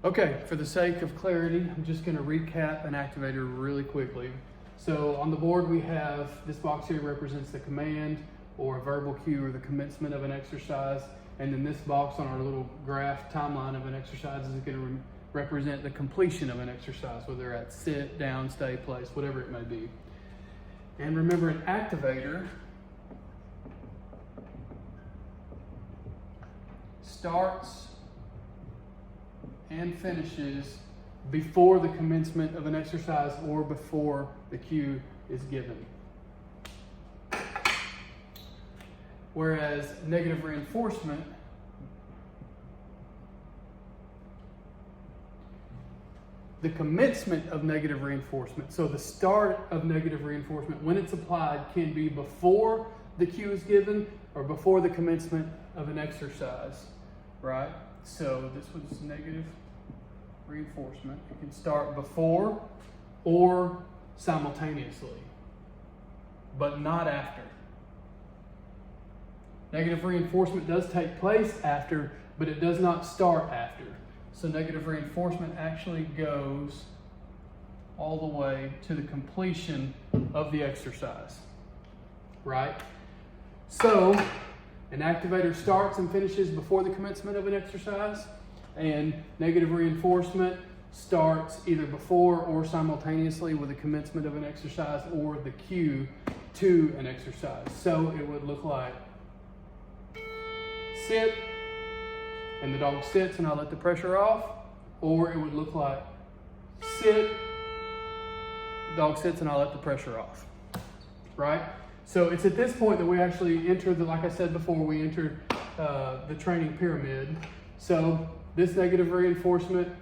Okay, for the sake of clarity, I'm just going to recap an activator really quickly. So on the board we have, this box here represents the command or a verbal cue or the commencement of an exercise. And then this box on our little graph timeline of an exercise is going to represent the completion of an exercise, whether at sit, down, stay, place, whatever it may be. And remember, an activator starts and finishes before the commencement of an exercise or before the cue is given. Whereas negative reinforcement the commencement of negative reinforcement, so the start of negative reinforcement when it's applied can be before the cue is given or before the commencement of an exercise, right? So this was negative reinforcement. It can start before or simultaneously, but not after. Negative reinforcement does take place after, but it does not start after. So negative reinforcement actually goes all the way to the completion of the exercise, right? So an activator starts and finishes before the commencement of an exercise, and negative reinforcement starts either before or simultaneously with the commencement of an exercise or the cue to an exercise. So it would look like sit, and the dog sits and I let the pressure off, or it would look like sit, the dog sits and I let the pressure off, right? So it's at this point that we actually enter like I said before, we enter the training pyramid. So this negative reinforcement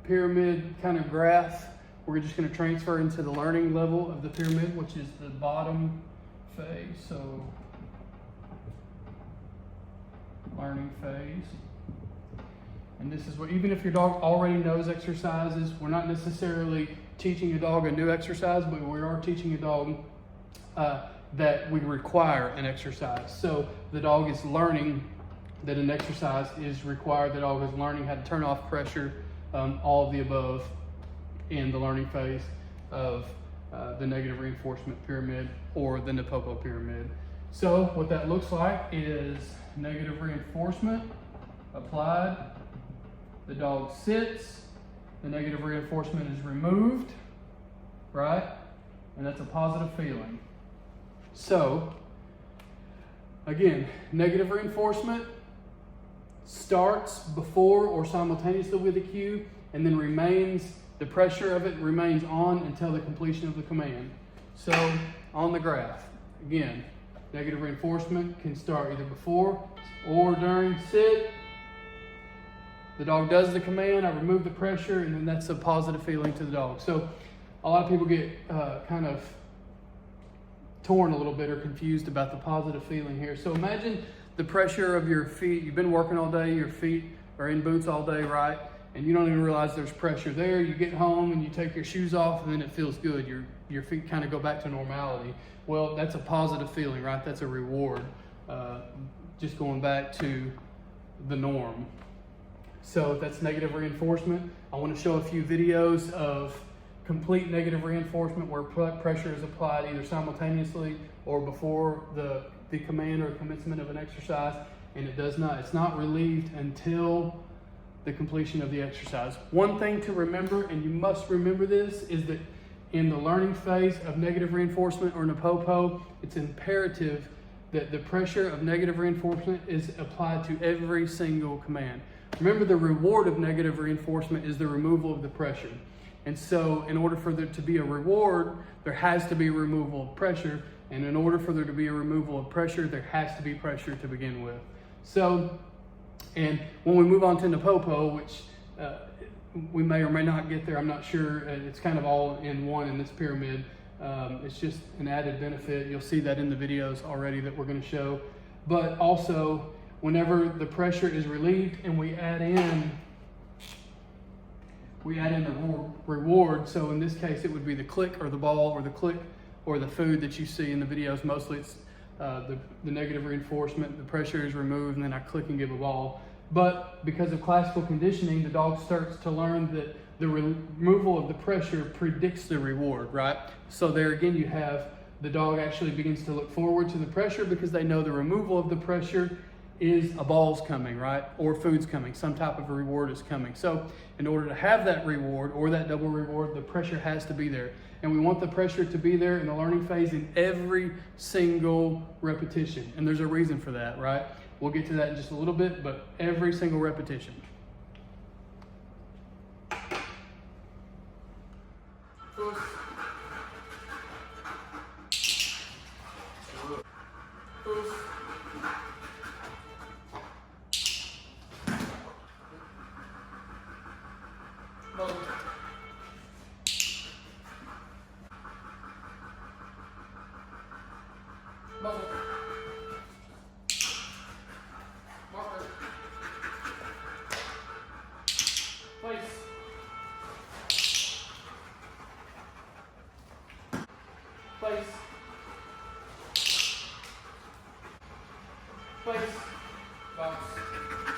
pyramid kind of graph, we're just going to transfer into the learning level of the pyramid, which is the bottom phase. So learning phase. And this is what, even if your dog already knows exercises, we're not necessarily teaching a dog a new exercise, but we are teaching a dog that we require an exercise. So the dog is learning that an exercise is required. The dog is learning how to turn off pressure, all of the above in the learning phase of the negative reinforcement pyramid or the Napopo pyramid. So what that looks like is negative reinforcement applied, the dog sits, the negative reinforcement is removed, right? And that's a positive feeling. So, again, negative reinforcement starts before or simultaneously with the cue and then the pressure of it remains on until the completion of the command. So, on the graph, again, negative reinforcement can start either before or during sit. The dog does the command, I remove the pressure, and then that's a positive feeling to the dog. So a lot of people get kind of torn a little bit or confused about the positive feeling here. So imagine the pressure of your feet. You've been working all day, your feet are in boots all day, right? And you don't even realize there's pressure there. You get home and you take your shoes off and then it feels good. Your feet kind of go back to normality. Well, that's a positive feeling, right? That's a reward, just going back to the norm. So that's negative reinforcement. I want to show a few videos of complete negative reinforcement where pressure is applied either simultaneously or before the command or commencement of an exercise, and it's not relieved until the completion of the exercise. One thing to remember, and you must remember this, is that in the learning phase of negative reinforcement or Napopo, it's imperative that the pressure of negative reinforcement is applied to every single command. Remember, the reward of negative reinforcement is the removal of the pressure. And so in order for there to be a reward, there has to be a removal of pressure. And in order for there to be a removal of pressure, there has to be pressure to begin with. So, and when we move on to Napopo, which we may or may not get there, I'm not sure. It's kind of all in one in this pyramid. It's just an added benefit. You'll see that in the videos already that we're going to show. But also, whenever the pressure is relieved and we add in the reward, so in this case it would be the click or the ball or the click or the food that you see in the videos. Mostly it's the negative reinforcement, the pressure is removed, and then I click and give a ball. But because of classical conditioning, the dog starts to learn that the removal of the pressure predicts the reward, right? So there again, you have the dog actually begins to look forward to the pressure because they know the removal of the pressure is a ball's coming, right? Or food's coming, some type of a reward is coming. So in order to have that reward or that double reward, the pressure has to be there. And we want the pressure to be there in the learning phase in every single repetition. And there's a reason for that, right? We'll get to that in just a little bit, but every single repetition. Place. Place. Box.